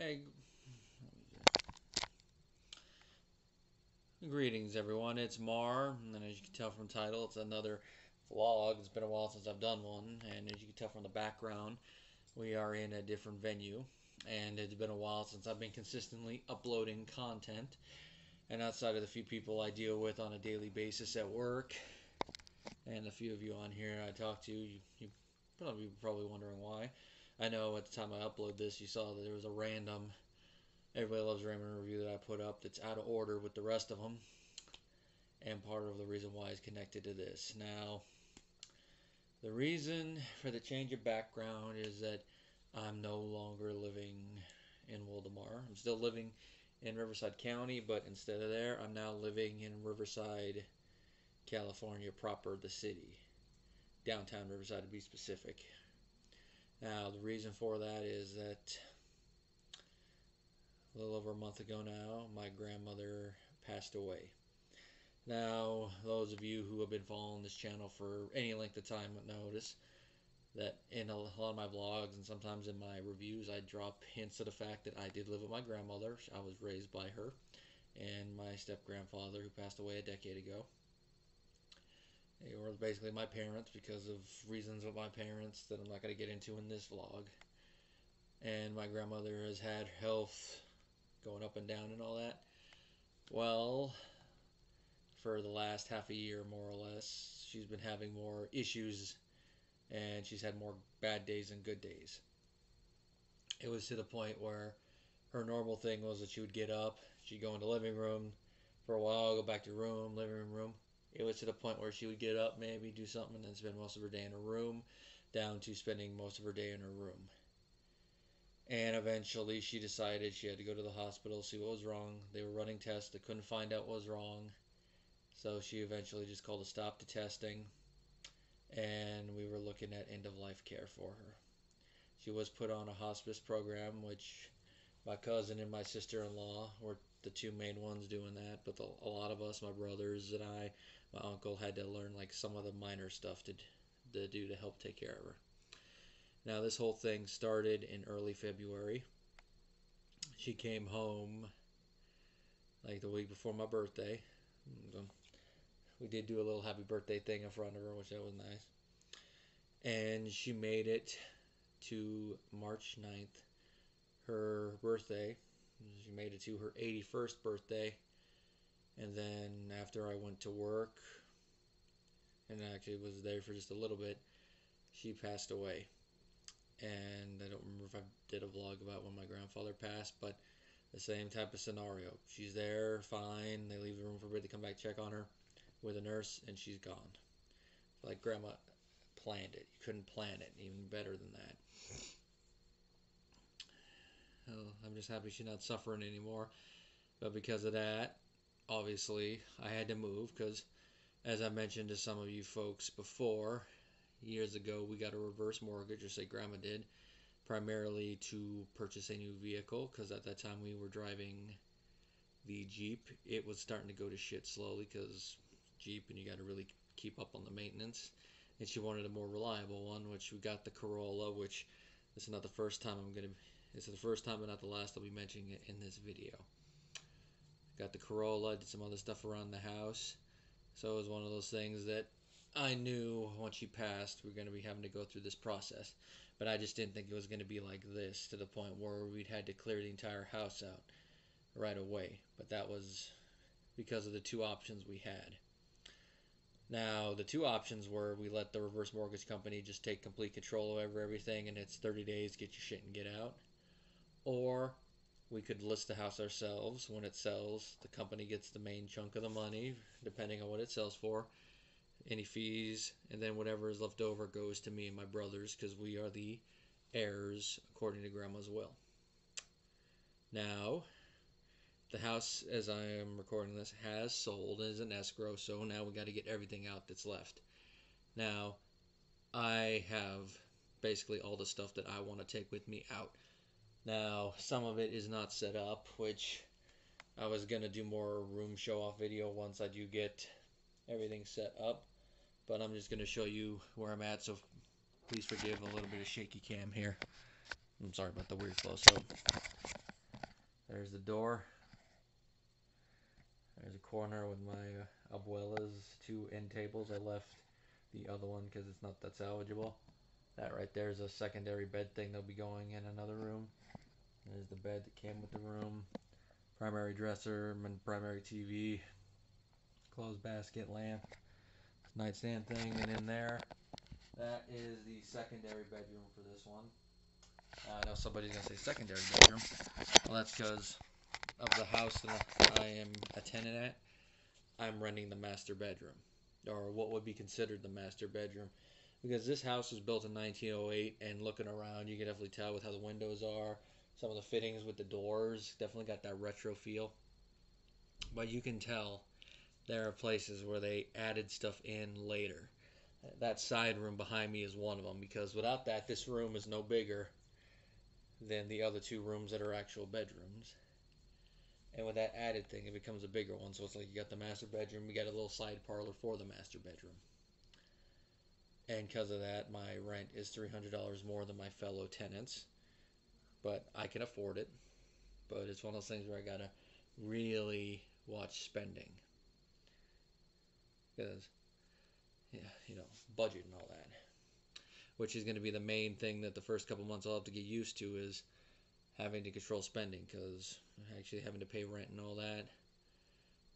Hey, greetings everyone. It's Mar, and as you can tell from the title, it's another vlog. It's been a while since I've done one, and as you can tell from the background, we are in a different venue, and it's been a while since I've been consistently uploading content. And outside of the few people I deal with on a daily basis at work, and a few of you on here I talk to, you probably wondering why. I know at the time I upload this, you saw that there was a random Everybody Loves Raymond review that I put up that's out of order with the rest of them, and part of the reason why is connected to this. Now, the reason for the change of background is that I'm no longer living in Wildemar. I'm still living in Riverside County, but instead of there, I'm now living in Riverside, California proper, the city. Downtown Riverside to be specific. Now, the reason for that is that a little over a month ago now, my grandmother passed away. Now, those of you who have been following this channel for any length of time would notice that in a lot of my vlogs and sometimes in my reviews, I drop hints of the fact that I did live with my grandmother. I was raised by her and my step-grandfather who passed away a decade ago. They were basically my parents because of reasons with my parents that I'm not going to get into in this vlog. And my grandmother has had health going up and down and all that. Well, for the last half a year, more or less, she's been having more issues, and she's had more bad days than good days. It was to the point where her normal thing was that she would get up, she'd go into the living room for a while, go back to room, living room. It was to the point where she would get up, maybe do something, and then spend most of her day in her room, down to spending most of her day in her room. And eventually she decided she had to go to the hospital, see what was wrong. They were running tests, they couldn't find out what was wrong. So she eventually just called a stop to testing, and we were looking at end-of-life care for her. She was put on a hospice program, which my cousin and my sister-in-law were the two main ones doing that, but a lot of us, my brothers and I, my uncle, had to learn like some of the minor stuff to do to help take care of her. Now, this whole thing started in early February. She came home like the week before my birthday. We did do a little happy birthday thing in front of her, which that was nice. And she made it to March 9th, her birthday. She made it to her 81st birthday. And then after I went to work, and actually was there for just a little bit, she passed away. And I don't remember if I did a vlog about when my grandfather passed, but the same type of scenario. She's there, fine. They leave the room for a bit to come back check on her with a nurse, and she's gone. Like grandma planned it. You couldn't plan it even better than that. Oh, I'm just happy she's not suffering anymore. But because of that, obviously, I had to move because, as I mentioned to some of you folks before, years ago we got a reverse mortgage, or say grandma did, primarily to purchase a new vehicle because at that time we were driving the Jeep. It was starting to go to shit slowly because Jeep, and you got to really keep up on the maintenance. And she wanted a more reliable one, which we got the Corolla, which this is not the first time this is the first time but not the last I'll be mentioning it in this video. Got the Corolla, did some other stuff around the house. So it was one of those things that I knew once she passed we were going to be having to go through this process. But I just didn't think it was going to be like this, to the point where we'd had to clear the entire house out right away. But that was because of the two options we had. Now, the two options were we let the reverse mortgage company just take complete control over everything and it's 30 days, get your shit and get out. Or we could list the house ourselves. When it sells, the company gets the main chunk of the money, depending on what it sells for, any fees, and then whatever is left over goes to me and my brothers because we are the heirs according to grandma's will. Now, the house, as I am recording this, has sold and is an escrow, so now we got to get everything out that's left. Now, I have basically all the stuff that I want to take with me out. Now, some of it is not set up, which I was going to do more room show-off video once I do get everything set up. But I'm just going to show you where I'm at, so please forgive a little bit of shaky cam here. I'm sorry about the weird flow. So There's the door. There's a corner with my abuela's two end tables. I left the other one because it's not that salvageable. That right there is a secondary bed thing that'll be going in another room. There's the bed that came with the room. Primary dresser, primary TV, clothes basket, lamp, nightstand thing, and in there, that is the secondary bedroom for this one. I know somebody's gonna say secondary bedroom. Well, that's because of the house that I am a tenant at. I'm renting the master bedroom, or what would be considered the master bedroom, because this house was built in 1908, and looking around, you can definitely tell with how the windows are, some of the fittings with the doors, definitely got that retro feel. But you can tell there are places where they added stuff in later. That side room behind me is one of them, because without that, this room is no bigger than the other two rooms that are actual bedrooms. And with that added thing, it becomes a bigger one. So it's like you got the master bedroom, you got a little side parlor for the master bedroom. And because of that, my rent is $300 more than my fellow tenants. But I can afford it. But it's one of those things where I gotta really watch spending. Because, yeah, budget and all that. Which is going to be the main thing that the first couple months I'll have to get used to, is having to control spending, because actually having to pay rent and all that,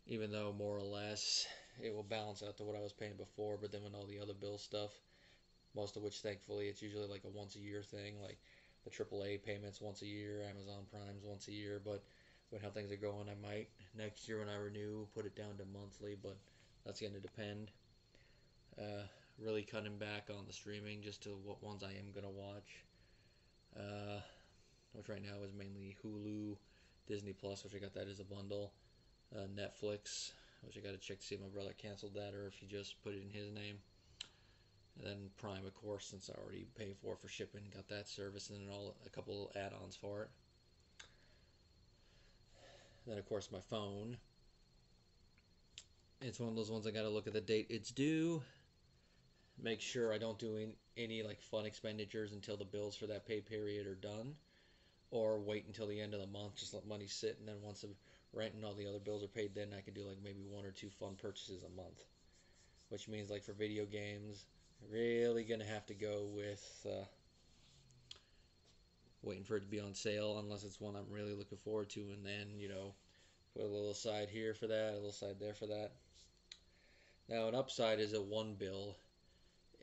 even though more or less it will balance out to what I was paying before, but then when all the other bill stuff, most of which thankfully it's usually like a once a year thing, like the AAA payments once a year, Amazon Prime's once a year, but with how things are going, I might next year when I renew put it down to monthly, but that's going to depend. Really cutting back on the streaming just to what ones I am going to watch. Which right now is mainly Hulu, Disney Plus, which I got that as a bundle, Netflix, which I got to check to see if my brother canceled that or if he just put it in his name. And then Prime, of course, since I already paid for shipping, got that service, and then a couple add-ons for it. Then, of course, my phone. It's one of those ones I got to look at the date it's due. Make sure I don't do any like fun expenditures until the bills for that pay period are done, or wait until the end of the month, just let money sit, and then once the rent and all the other bills are paid, then I can do like maybe one or two fun purchases a month. Which means like for video games, really gonna have to go with waiting for it to be on sale, unless it's one I'm really looking forward to, and then put a little aside here for that, a little side there for that. Now an upside is a one bill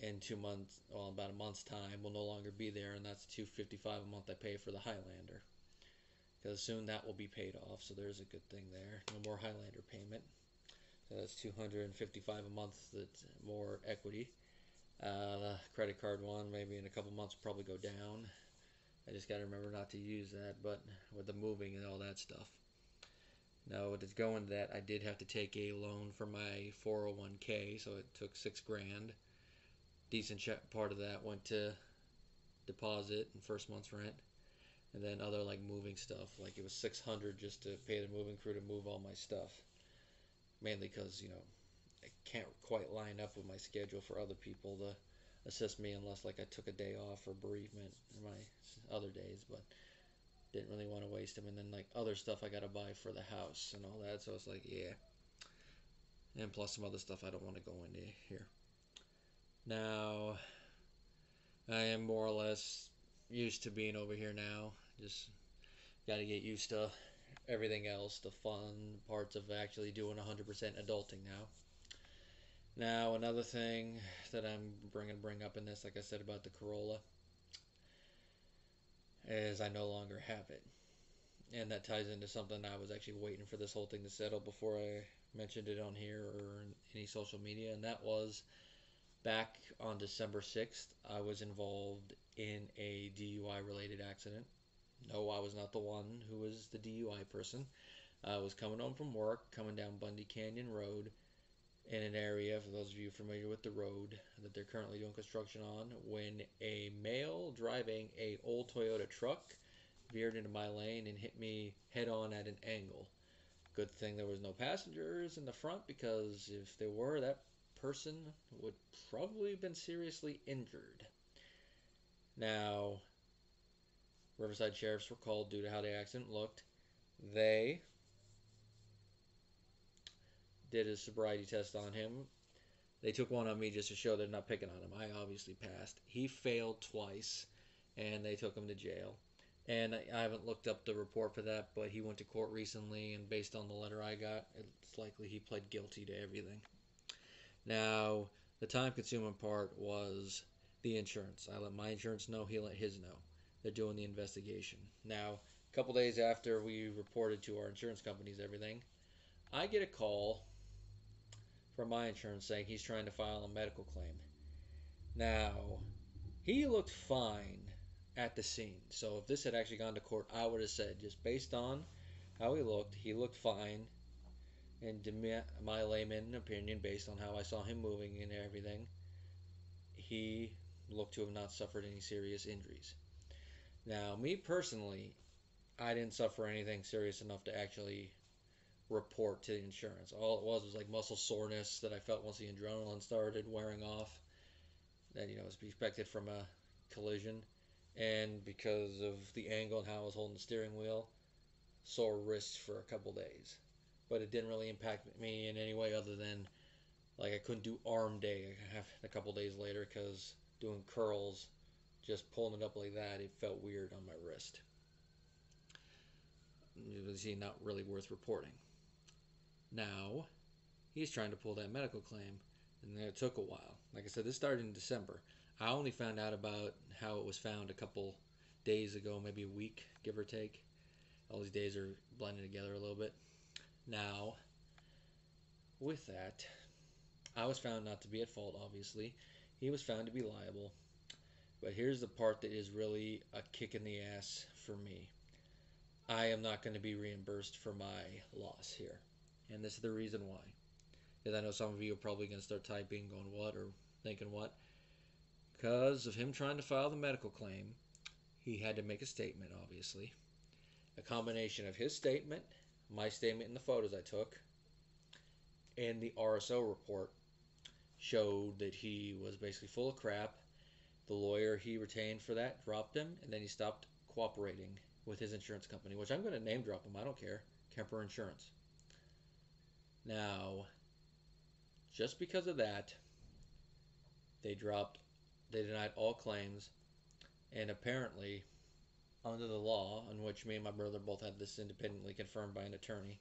in 2 months, well, about a month's time, will no longer be there, and that's $255 a month I pay for the Highlander, because soon that will be paid off. So there's a good thing there. No more Highlander payment. So that's $255 a month. That's more equity. The credit card one, maybe in a couple months, will probably go down. I just got to remember not to use that, but with the moving and all that stuff. Now, with it going to that, I did have to take a loan for my 401k, so it took $6,000. Decent part of that went to deposit and first month's rent, and then other like moving stuff, like it was $600 just to pay the moving crew to move all my stuff, mainly because I can't quite line up with my schedule for other people to assist me unless like I took a day off for bereavement in my other days, but didn't really want to waste them. And then like other stuff I gotta buy for the house and all that, so it's like, yeah, and plus some other stuff I don't want to go into here. Now, I am more or less used to being over here now. Just got to get used to everything else, the fun parts of actually doing 100% adulting now. Now, another thing that I'm bring up in this, like I said about the Corolla, is I no longer have it. And that ties into something I was actually waiting for this whole thing to settle before I mentioned it on here or in any social media, and that was back on December 6th, I was involved in a DUI related accident. No, I was not the one who was the DUI person. I was coming home from work, coming down Bundy Canyon Road in an area, for those of you familiar with the road that they're currently doing construction on, when a male driving a old Toyota truck veered into my lane and hit me head on at an angle. Good thing there was no passengers in the front, because if there were, that person would probably have been seriously injured. Now, Riverside sheriffs were called due to how the accident looked. They did a sobriety test on him. They took one on me just to show they're not picking on him. I obviously passed. He failed twice, and they took him to jail. And I haven't looked up the report for that, but he went to court recently, and based on the letter I got, it's likely he pled guilty to everything. Now, the time consuming part was the insurance. I let my insurance know, he let his know. They're doing the investigation. Now, a couple days after we reported to our insurance companies everything, I get a call from my insurance saying he's trying to file a medical claim. Now, he looked fine at the scene. So if this had actually gone to court, I would have said, just based on how he looked fine. And to my layman opinion, based on how I saw him moving and everything, he looked to have not suffered any serious injuries. Now, me personally, I didn't suffer anything serious enough to actually report to the insurance. All it was like muscle soreness that I felt once the adrenaline started wearing off. That was expected from a collision, and because of the angle and how I was holding the steering wheel, sore wrists for a couple days. But it didn't really impact me in any way other than like I couldn't do arm day a couple days later because doing curls, just pulling it up like that, it felt weird on my wrist. It was not really worth reporting. Now, he's trying to pull that medical claim, and it took a while. Like I said, this started in December. I only found out about how it was found a couple days ago, maybe a week, give or take. All these days are blending together a little bit. Now, with that, I was found not to be at fault, obviously. He was found to be liable. But here's the part that is really a kick in the ass for me. I am not going to be reimbursed for my loss here. And this is the reason why. Because I know some of you are probably going to start typing, going what, or thinking what. Because of him trying to file the medical claim, he had to make a statement, obviously. A combination of his statement, my statement, and the photos I took, and the RSO report showed that he was basically full of crap. The lawyer he retained for that dropped him, and then he stopped cooperating with his insurance company, which I'm going to name drop him. I don't care. Kemper Insurance. Now, just because of that, they denied all claims, and apparently, under the law, in which me and my brother both had this independently confirmed by an attorney,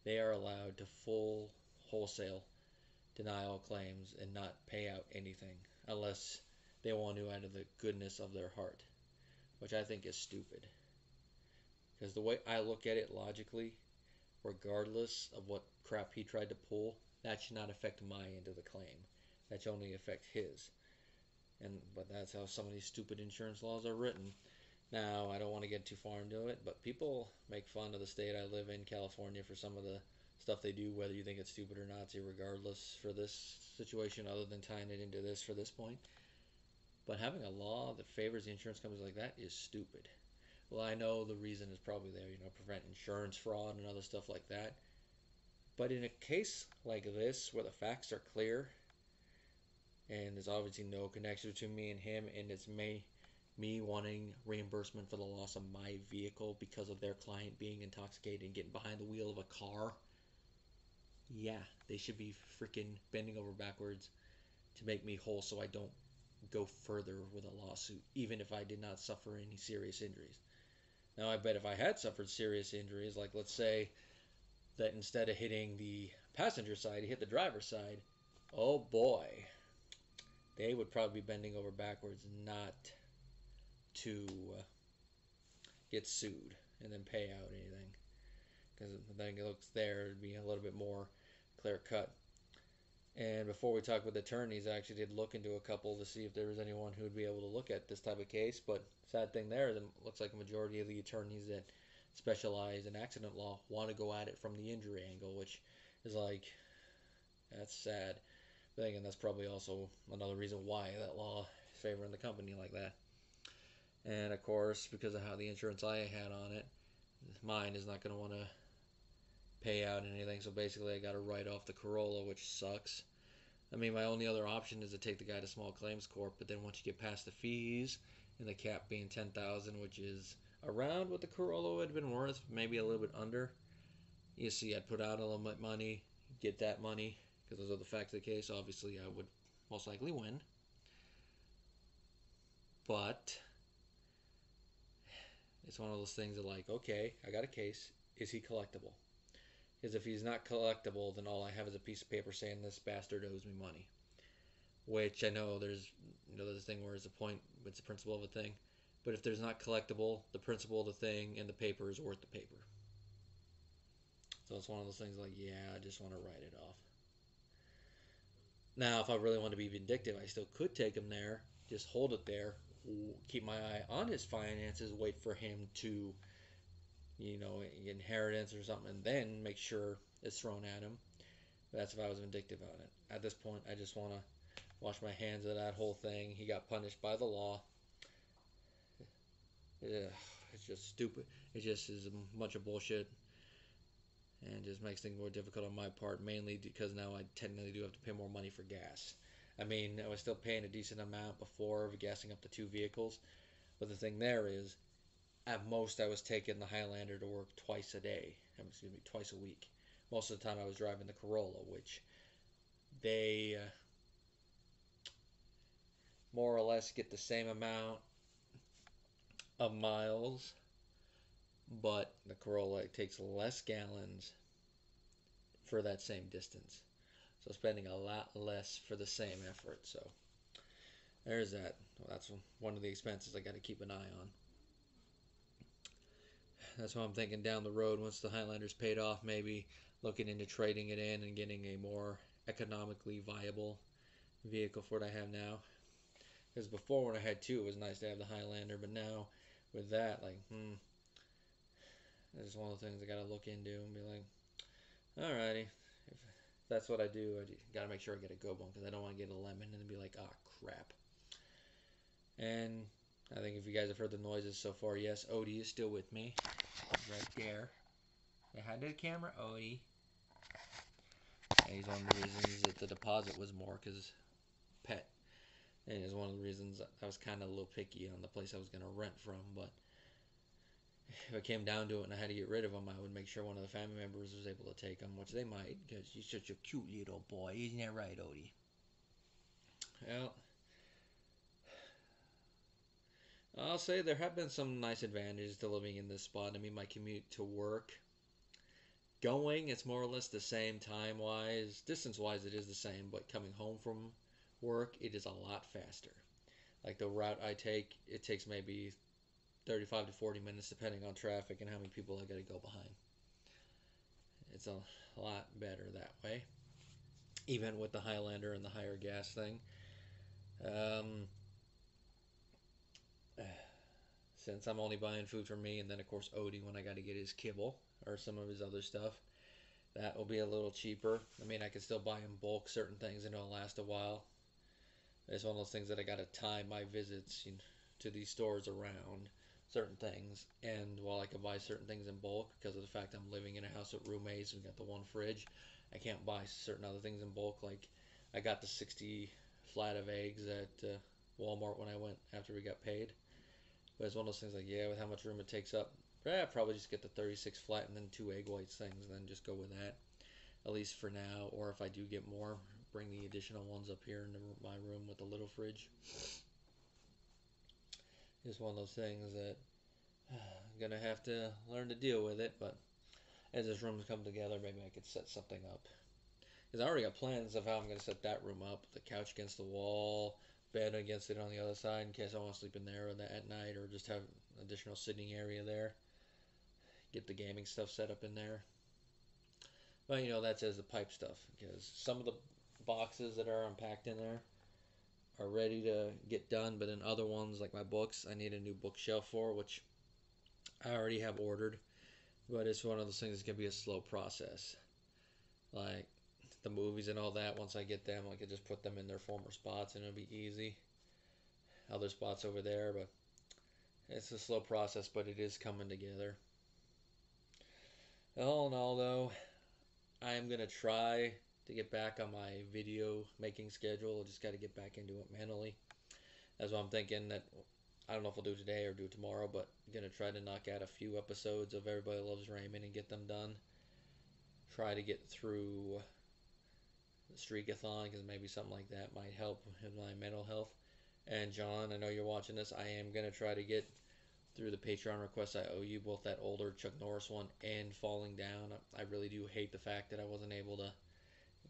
they are allowed to full wholesale deny all claims and not pay out anything unless they want to out of the goodness of their heart, which I think is stupid. Because the way I look at it logically, regardless of what crap he tried to pull, that should not affect my end of the claim. That should only affect his. But that's how some of these stupid insurance laws are written. Now, I don't want to get too far into it, but people make fun of the state I live in, California, for some of the stuff they do, whether you think it's stupid or not, regardless for this situation, other than tying it into this for this point. But having a law that favors the insurance companies like that is stupid. Well, I know the reason is probably there, prevent insurance fraud and other stuff like that. But in a case like this, where the facts are clear, and there's obviously no connection between me and him, and it's me wanting reimbursement for the loss of my vehicle because of their client being intoxicated and getting behind the wheel of a car, yeah, they should be freaking bending over backwards to make me whole so I don't go further with a lawsuit, even if I did not suffer any serious injuries. Now, I bet if I had suffered serious injuries, like let's say that instead of hitting the passenger side, he hit the driver's side, oh boy, they would probably be bending over backwards not to get sued and then pay out anything. Because then it looks there, it'd be a little bit more clear cut. And before we talked with attorneys, I actually did look into a couple to see if there was anyone who would be able to look at this type of case. But sad thing there, it looks like a majority of the attorneys that specialize in accident law want to go at it from the injury angle, which is like, that's sad. But again, that's probably also another reason why that law is favoring the company like that. And of course, because of how the insurance I had on it, mine is not going to want to pay out anything, so basically I got to write off the Corolla, which sucks. I mean, my only other option is to take the guy to small claims court, but then once you get past the fees and the cap being $10,000, which is around what the Corolla would have been worth, maybe a little bit under. You see, I'd put out a little bit money, get that money, because those are the facts of the case. Obviously, I would most likely win. But it's one of those things that, like, okay, I got a case. Is he collectible? Because if he's not collectible, then all I have is a piece of paper saying this bastard owes me money. Which I know there's, there's a thing where it's a point, it's the principle of a thing. But if there's not collectible, the principle of the thing and the paper is worth the paper. So it's one of those things like, yeah, I just want to write it off. Now, if I really want to be vindictive, I still could take him there, just hold it there, keep my eye on his finances, wait for him to, inheritance or something, and then make sure it's thrown at him. That's if I was vindictive on it. At this point, I just want to wash my hands of that whole thing. He got punished by the law. It's just stupid. It just is a bunch of bullshit, and just makes things more difficult on my part, mainly because now I technically do have to pay more money for gas. I mean, I was still paying a decent amount before gassing up the two vehicles, but the thing there is, at most I was taking the Highlander to work twice a day. Excuse me, twice a week. Most of the time I was driving the Corolla, which they more or less get the same amount of miles, but the Corolla takes less gallons for that same distance. So spending a lot less for the same effort. So there's that. Well, that's one of the expenses I got to keep an eye on. That's why I'm thinking down the road, once the Highlander's paid off, maybe looking into trading it in and getting a more economically viable vehicle for what I have now. Because before, when I had two, it was nice to have the Highlander, but now with that, like, it's one of the things I got to look into and be like, alrighty, if that's what I do, I got to make sure I get a good one, because I don't want to get a lemon and be like, ah, crap. And I think if you guys have heard the noises so far, yes, Odie is still with me. Right there. Say hi to the camera, Odie. And he's one of the reasons that the deposit was more, because pet. And it's one of the reasons I was kind of a little picky on the place I was going to rent from. But if it came down to it and I had to get rid of him, I would make sure one of the family members was able to take him, which they might, because he's such a cute little boy. Isn't that right, Odie? Well, I'll say there have been some nice advantages to living in this spot. I mean, my commute to work, going, it's more or less the same time-wise. Distance-wise, it is the same, but coming home from work, it is a lot faster. Like the route I take, it takes maybe 35 to 40 minutes depending on traffic and how many people I got to go behind. It's a lot better that way, even with the Highlander and the higher gas thing. Since I'm only buying food for me, and then of course Odie when I got to get his kibble or some of his other stuff, that will be a little cheaper. I mean, I can still buy in bulk certain things and it'll last a while. It's one of those things that I got to time my visits to these stores around certain things. And while I can buy certain things in bulk, because of the fact I'm living in a house with roommates and got the one fridge, I can't buy certain other things in bulk. Like I got the 60 flat of eggs at Walmart when I went after we got paid. But it's one of those things like, yeah, with how much room it takes up, probably just get the 36 flat and then 2 egg whites things and then just go with that, at least for now. Or if I do get more, bring the additional ones up here into my room with the little fridge. It's one of those things that I'm going to have to learn to deal with it, but as this room's come together, maybe I could set something up. Because I already got plans of how I'm going to set that room up. The couch against the wall, bed against it on the other side in case I want to sleep in there at night, or just have an additional sitting area there. Get the gaming stuff set up in there. But that's as the pipe stuff, because some of the boxes that are unpacked in there are ready to get done, but then other ones like my books I need a new bookshelf for, which I already have ordered, but it's one of those things that's going to be a slow process. Like the movies and all that, once I get them, I could just put them in their former spots and it'll be easy. Other spots over there, but it's a slow process, but it is coming together. All in all, though, I am going to try to get back on my video making schedule. I just got to get back into it mentally. That's why I'm thinking that I don't know if I'll do it today or do it tomorrow, but I'm gonna try to knock out a few episodes of Everybody Loves Raymond and get them done. Try to get through the Streakathon because maybe something like that might help with my mental health. And John, I know you're watching this. I am gonna try to get through the Patreon requests I owe you, both that older Chuck Norris one and Falling Down. I really do hate the fact that I wasn't able to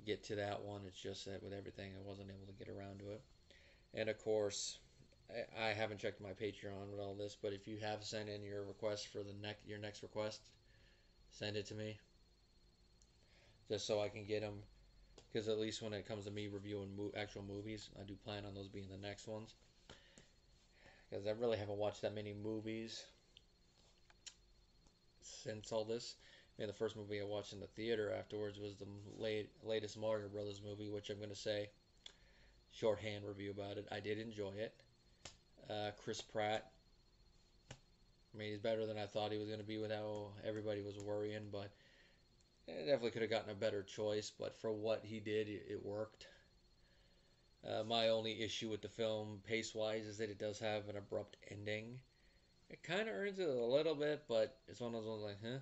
get to that one. It's just that with everything, I wasn't able to get around to it. And of course, I haven't checked my Patreon with all this, but if you have sent in your request for your next request, send it to me just so I can get them. Because at least when it comes to me reviewing actual movies, I do plan on those being the next ones. Because I really haven't watched that many movies since all this. I mean, the first movie I watched in the theater afterwards was the latest Mario Brothers movie, which I'm going to say shorthand review about it. I did enjoy it. Chris Pratt, I mean, he's better than I thought he was going to be with how everybody was worrying, but definitely could have gotten a better choice. But for what he did, it worked. My only issue with the film, pace-wise, is that it does have an abrupt ending. It kind of earns it a little bit, but it's one of those ones like, huh?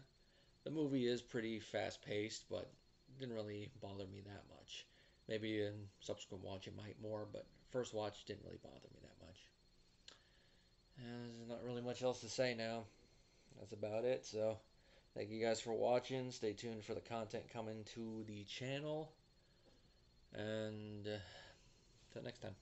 The movie is pretty fast-paced, but it didn't really bother me that much. Maybe in subsequent watch it might more, but first watch didn't really bother me that much. There's not really much else to say now. That's about it. So, thank you guys for watching. Stay tuned for the content coming to the channel. And until next time.